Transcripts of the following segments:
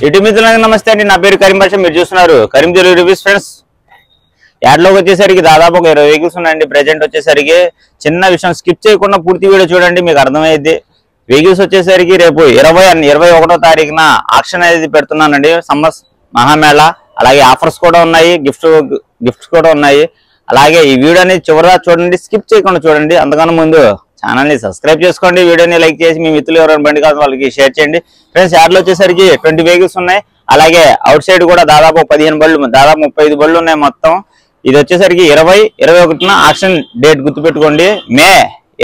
YouTube మిత్రులకు నమస్తే అండి. నా పేరు కరీం భాష. మీరు చూస్తున్నారు కరీం తెలుగు రివ్యూస్. ఫ్రెండ్స్, యాడ్లోకి వచ్చేసరికి దాదాపు ఒక 20 వెహికల్స్ ఉన్నాయండి. ప్రెజెంట్ వచ్చేసరికి చిన్న విషయం స్కిప్ చేయకుండా పూర్తి వీడియో చూడండి, మీకు అర్థమైంది. వెహికల్స్ వచ్చేసరికి రేపు 21వ తారీఖున ఆక్షన్ అనేది పెడుతున్నానండి. సమ్మర్ మహామేళ, అలాగే ఆఫర్స్ కూడా ఉన్నాయి, గిఫ్ట్స్ కూడా ఉన్నాయి. అలాగే ఈ వీడియోని చివరిగా చూడండి, స్కిప్ చేయకుండా చూడండి. అంతకన్నా ముందు ఛానల్ని సబ్స్క్రైబ్ చేసుకోండి, వీడియోని లైక్ చేసి మీ మిత్రులు ఎవరైనా బండి కాదు వాళ్ళకి షేర్ చేయండి. ఫ్రెండ్స్, యాడ్లో వచ్చేసరికి 20 వెహికల్స్ ఉన్నాయి. అలాగే అవుట్ సైడ్ కూడా దాదాపు 15 బళ్ళు, దాదాపు 35 బళ్ళు ఉన్నాయి మొత్తం. ఇది వచ్చేసరికి 20-21న ఆక్షన్ డేట్ గుర్తుపెట్టుకోండి. మే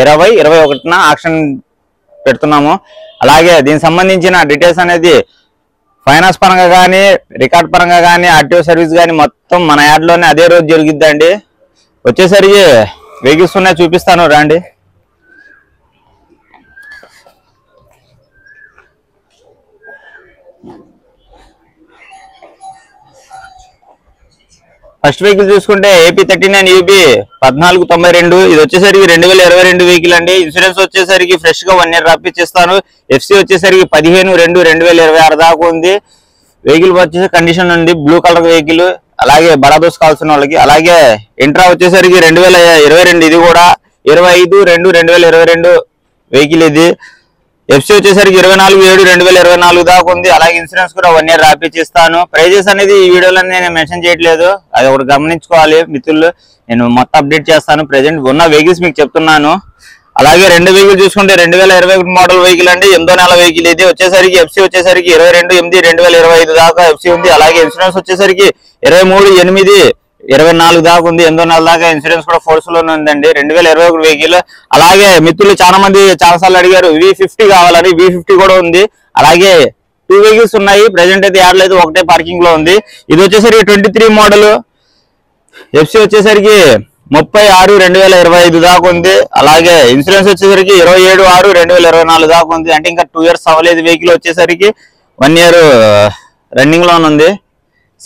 20-21న ఆక్షన్ పెడుతున్నాము. అలాగే దీనికి సంబంధించిన డీటెయిల్స్ అనేది ఫైనాన్స్ పరంగా కానీ, రికార్డ్ పరంగా కానీ, ఆర్టీఓ సర్వీస్ కానీ మొత్తం మన యాడ్లోనే అదే రోజు జరుగుద్దండి. వచ్చేసరికి వెహికల్స్ ఉన్నాయి, చూపిస్తాను రండి. ఫస్ట్ వెహికల్ చూసుకుంటే ఏపీ 39 యూబీ 1492. ఇది వచ్చేసరికి 2022 వెహికల్ అండి. ఇన్సూరెన్స్ వచ్చేసరికి ఫ్రెష్ గా 1 ఇయర్ రాపిచ్చిస్తాను. ఎఫ్సీ వచ్చేసరికి 15/2/2026 దాకా ఉంది. వెహికల్ వచ్చేసి కండిషన్ ఉంది, బ్లూ కలర్ వెహికల్. అలాగే బడాదోస్ కావాల్సిన వాళ్ళకి. అలాగే ఇంట్రా వచ్చేసరికి 2022, ఇది కూడా 25/2/2022 వెహికల్ ఇది. ఎఫ్సీ వచ్చేసరికి 24/7/2024 దాకా ఉంది. అలాగే ఇన్సూరెన్స్ కూడా 1 ఇయర్ రాపిచ్చిస్తాను. ప్రైజెస్ అనేది ఈ వీడియోలో నేను మెన్షన్ చేయట్లేదు, అది ఒకటి గమనించుకోవాలి మిత్రులు. నేను మొత్తం అప్డేట్ చేస్తాను. ప్రెజెంట్ ఉన్న వెహికల్స్ మీకు చెప్తున్నాను. అలాగే 2 వెహికల్ చూసుకుంటే 2021 మోడల్ వెహికల్ అండి, 8వ నెల వెహికల్ ఇది. వచ్చేసరికి ఎఫ్సీ వచ్చేసరికి 22/8/2025 దాకా ఎఫ్సీ ఉంది. అలాగే ఇన్సూరెన్స్ వచ్చేసరికి 23/8/24 దాకా ఉంది. 8వ నెల దాకా ఇన్సూరెన్స్ కూడా ఫోర్స్ లోనే ఉందండి. 2021 వెహికల్. అలాగే మిత్రులు చాలా మంది చాలా సార్లు అడిగారు V50 కావాలని, V50 కూడా ఉంది. అలాగే 2 వెహికల్స్ ఉన్నాయి. ప్రెజెంట్ అయితే యాడ్ లేదు, ఒకటే పార్కింగ్ లో ఉంది. ఇది వచ్చేసరికి 23 మోడల్. ఎఫ్సీ వచ్చేసరికి 30/6/2025 దాకా ఉంది. అలాగే ఇన్సూరెన్స్ వచ్చేసరికి 27/6/2024 దాకా ఉంది. అంటే ఇంకా 2 ఇయర్స్ అవ్వలేదు. వెహికల్ వచ్చేసరికి 1 ఇయర్ రన్నింగ్ లో ఉంది.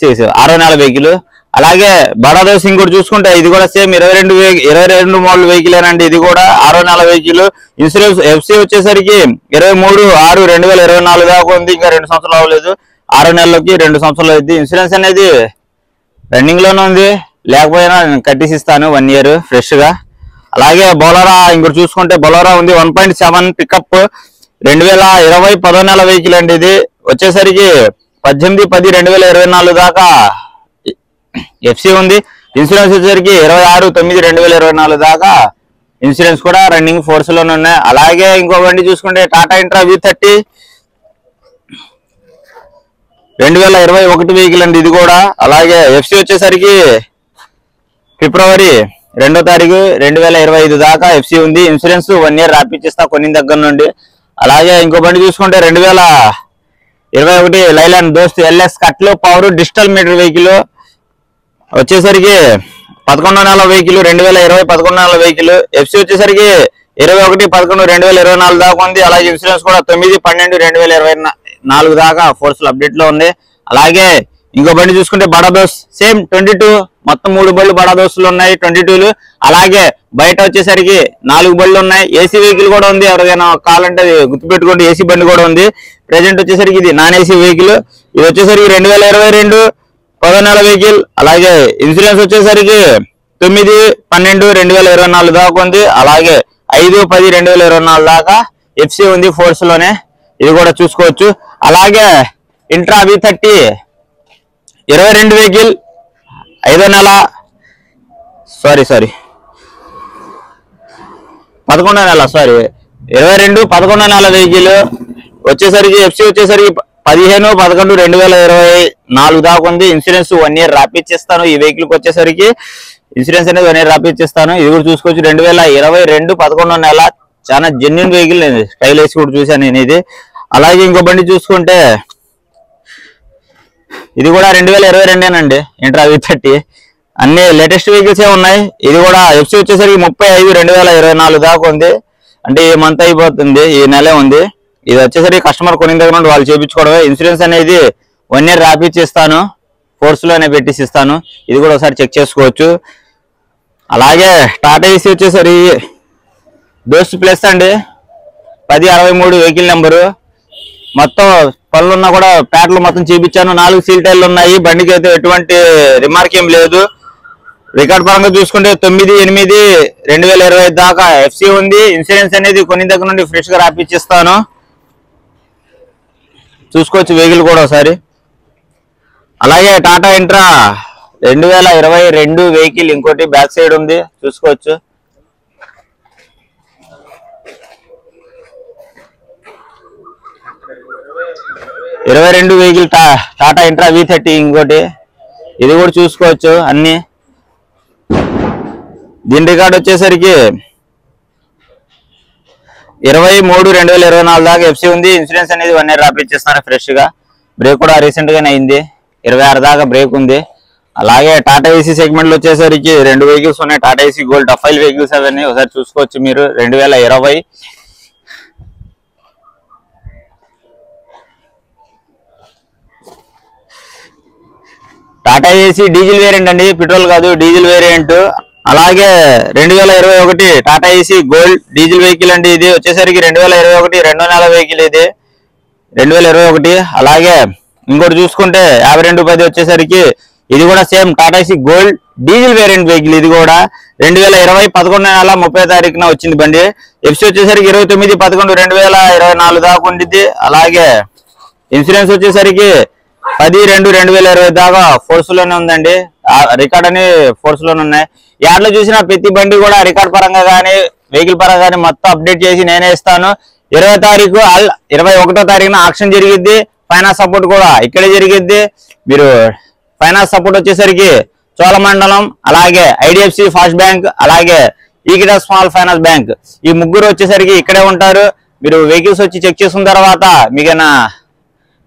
6వ నెల వెహికల్. అలాగే బడాదోస్ ఇంకోటి చూసుకుంటే ఇది కూడా సేమ్ 22 మోడల్ వెహికల్ ఏనండి. ఇది కూడా 6వ నెల వెహికల్. ఇన్సూరెన్స్ ఎఫ్సీ వచ్చేసరికి 23/6/2024 దాకా ఉంది. ఇంకా 2 సంవత్సరాలు అవ్వలేదు. 6వ నెలలోకి 2 సంవత్సరాలు అయింది. ఇన్సూరెన్స్ అనేది రన్నింగ్ లోనే ఉంది, లేకపోయినా కట్టిసిస్తాను 1 ఇయర్ ఫ్రెష్ గా. అలాగే బొలెరో ఇంకోటి చూసుకుంటే బొలెరో ఉంది, 1.7 పికప్, 2020 10వ నెల వెహికల్ అండి. ఇది వచ్చేసరికి 18/10/2024 దాకా ఎఫ్సీ ఉంది. ఇన్సూరెన్స్ వచ్చేసరికి 26/9/2024 దాకా ఇన్సూరెన్స్ కూడా రన్నింగ్ ఫోర్స్ లోనే ఉన్నాయి. అలాగే ఇంకో బండి చూసుకుంటే టాటా ఇంట్రా V30 2021 వెహికల్ అండి, ఇది కూడా. అలాగే ఎఫ్సీ వచ్చేసరికి ఫిబ్రవరి 2వ తారీఖు 2025 దాకా ఎఫ్సీ ఉంది. ఇన్సూరెన్స్ 1 ఇయర్ రాపిచ్చిస్తా కొన్ని దగ్గర నుండి. అలాగే ఇంకో బండి చూసుకుంటే 2021 లైలాన్ దోస్త్ LS కట్లు పవర్ డిజిటల్ మీటర్ వెహికల్. వచ్చేసరికి 11వ నెల వెహికల్, 2020 11వ నెల వెహికల్. ఎఫ్సీ వచ్చేసరికి 21/11/2024 దాకా ఉంది. అలాగే ఇన్సూరెన్స్ కూడా 9/12/2024 దాకా ఫోర్స్ అప్డేట్ లో ఉంది. అలాగే ఇంకో బండి చూసుకుంటే బడాదోస్ సేమ్ 22, మొత్తం 3 బళ్ళు బడాదోస్లు ఉన్నాయి 22లు. అలాగే బయట వచ్చేసరికి 4 బళ్ళు ఉన్నాయి. ఏసీ వెహికల్ కూడా ఉంది, ఎవరికైనా కావాలంటే గుర్తుపెట్టుకోండి, ఏసీ బండి కూడా ఉంది. ప్రెజెంట్ వచ్చేసరికి ఇది నాన్ ఏసీ వెహికల్. ఇది వచ్చేసరికి 2022 10వ నెల వెహికల్. అలాగే ఇన్సూరెన్స్ వచ్చేసరికి 9/12/2024 దాకా ఉంది. అలాగే 5/10/2024 దాకా ఎఫ్సీ ఉంది ఫోర్స్ లోనే, ఇది కూడా చూసుకోవచ్చు. అలాగే ఇంట్రా V30 22 వెహికల్, 5వ నెల 11వ నెల 11వ నెల వెహికల్. వచ్చేసరికి ఎఫ్సీ వచ్చేసరికి 15/11/2024 దాకా ఉంది. ఇన్సూరెన్స్ 1 ఇయర్ రాపిచ్చిస్తాను. ఈ వెహికల్ కి వచ్చేసరికి ఇన్సూరెన్స్ అనేది 1 ఇయర్ రాపిచ్చిస్తాను. ఇది కూడా చూసుకోవచ్చు. 2022 11వ నెల, చాలా జెన్యున్ వెహికల్. స్టైల్ వేసి కూడా చూసాను నేను ఇది. అలాగే ఇంకో బండి చూసుకుంటే ఇది కూడా 2022 ఇంట్రా V30. అన్ని లేటెస్ట్ వెహికల్స్ ఉన్నాయి. ఇది కూడా ఎఫ్సీ వచ్చేసరికి 35/2024 దాకా ఉంది. అంటే ఈ మంత్ అయిపోతుంది, ఈ నెలే ఉంది. ఇది వచ్చేసరికి కస్టమర్ కొనిన దగ్గర నుండి వాళ్ళు చేయించుకోవడమే. ఇన్సూరెన్స్ అనేది 1 ఇయర్ రాపిచ్చిస్తాను, ఫోర్స్ లోనే పెట్టిస్తాను. ఇది కూడా ఒకసారి చెక్ చేసుకోవచ్చు. అలాగే టాటా ఏసీ వచ్చేసరికి దోస్త్ ప్లస్ అండి, 1063 వెహికల్ నెంబరు. మొత్తం పళ్ళు ఉన్నా కూడా ప్యాట్లు మొత్తం చూపించాను. 4 సీల్ టైర్లు ఉన్నాయి. బండికి అయితే ఎటువంటి రిమార్క్ ఏం లేదు. రికార్డ్ పరంగా చూసుకుంటే 9/8/2025 దాకా ఎఫ్సి ఉంది. ఇన్సూరెన్స్ అనేది కొన్ని దగ్గర నుండి ఫ్రెష్ గా రాపిచ్చిస్తాను. చూసుకోవచ్చు వెహికల్ కూడా ఒకసారి. అలాగే టాటా ఇంట్రా 2022 వెహికల్ ఇంకోటి బ్యాక్ సైడ్ ఉంది, చూసుకోవచ్చు. 22 వెహికల్ టాటా ఇంట్రా V30 ఇంకోటి, ఇది కూడా చూసుకోవచ్చు అన్ని. దీని రికార్డ్ వచ్చేసరికి 23/2024 దాకా ఎఫ్సి ఉంది. ఇన్సూరెన్స్ అనేది 1 ఇయర్ రాపిచ్చేస్తాను ఫ్రెష్ గా. బ్రేక్ కూడా రీసెంట్ గానే అయింది, 26 దాకా బ్రేక్ ఉంది. అలాగే టాటా ఏసీ సెగ్మెంట్ లో వచ్చేసరికి 2 వెహికల్స్ ఉన్నాయి. టాటా ఏసీ గోల్డ్ టఫైల్ వెహికల్స్ అవన్నీ ఒకసారి చూసుకోవచ్చు మీరు. 2020 టాటా ఏసీ డీజిల్ వేరియంట్ అండి, పెట్రోల్ కాదు, డీజిల్ వేరియంట్. అలాగే 2021 Tata AC gold diesel vehicle అండి. ఇది వచ్చేసరికి 2021 రెండో నెల వెహికల్ ఇది 2021. అలాగే ఇంకోటి చూసుకుంటే 5210 వచ్చేసరికి ఇది కూడా same Tata AC gold diesel variant vehicle. ఇది కూడా 2020 11 నెల 30 తారీఖున వచ్చింది బండి. ఎఫ్సి వచ్చేసరికి 29/11/2024 దాకా ఉండిద్ది. అలాగే ఇన్సూరెన్స్ వచ్చేసరికి 10/2/2020 దాకా ఫోర్స్ లోనే ఉందండి. రికార్డ్ అని ఫోర్స్ లోనే ఉన్నాయి. యాడ్లో చూసిన ప్రతి బండి కూడా రికార్డ్ పరంగా కానీ వెహికల్ పరంగా కానీ మొత్తం అప్డేట్ చేసి నేనే ఇస్తాను. 21వ తారీఖున ఆక్షన్ జరిగిద్ది. ఫైనాన్స్ సపోర్ట్ కూడా ఇక్కడే జరిగిద్ది. మీరు ఫైనాన్స్ సపోర్ట్ వచ్చేసరికి చోళమండలం, అలాగే ఐడిఎఫ్సి ఫాస్ట్ బ్యాంక్, అలాగే ఈక్విటీ స్మాల్ ఫైనాన్స్ బ్యాంక్, ఈ ముగ్గురు వచ్చేసరికి ఇక్కడే ఉంటారు. మీరు వెహికల్స్ వచ్చి చెక్ చేసుకున్న తర్వాత మీకైనా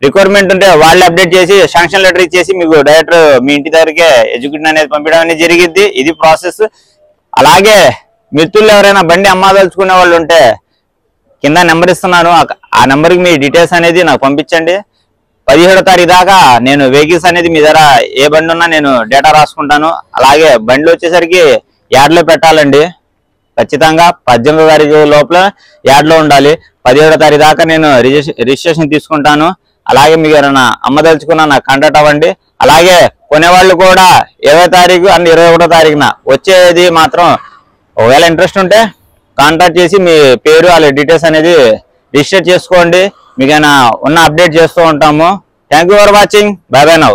రిక్వైర్మెంట్ ఉంటే వాళ్ళు అప్డేట్ చేసి శాంక్షన్ లెటర్ ఇచ్చేసి మీకు డైరెక్ట్ మీ ఇంటి దగ్గరికే ఎగ్జిక్యూటివ్ అనేది పంపించడం అనేది జరిగిద్ది. ఇది ప్రాసెస్. అలాగే మిత్రులు ఎవరైనా బండి అమ్మాదలుచుకునే వాళ్ళు ఉంటే కింద నెంబర్ ఇస్తున్నాను, ఆ నెంబర్కి మీ డీటెయిల్స్ అనేది నాకు పంపించండి. 17వ తారీఖు దాకా నేను వెహికల్స్ అనేది మీ దగ్గర ఏ బండి ఉన్నా నేను డేటా రాసుకుంటాను. అలాగే బండ్లు వచ్చేసరికి యాడ్లో పెట్టాలండి ఖచ్చితంగా. 18వ తారీఖు లోపల యాడ్లో ఉండాలి. 17వ తారీఖు దాకా నేను రిజిస్ట్రేషన్ తీసుకుంటాను. అలాగే మీకు ఏమైనా అమ్మదలుచుకున్నా నాకు కాంటాక్ట్ అవ్వండి. అలాగే కొనేవాళ్ళు కూడా 20వ తారీఖు అండ్ 21వ తారీఖున వచ్చేది మాత్రం ఒకవేళ ఇంట్రెస్ట్ ఉంటే కాంటాక్ట్ చేసి మీ పేరు వాళ్ళ డీటెయిల్స్ అనేది రిజిస్టర్ చేసుకోండి. మీకైనా ఉన్న అప్డేట్ చేస్తూ ఉంటాము. Thank you for watching. By by now.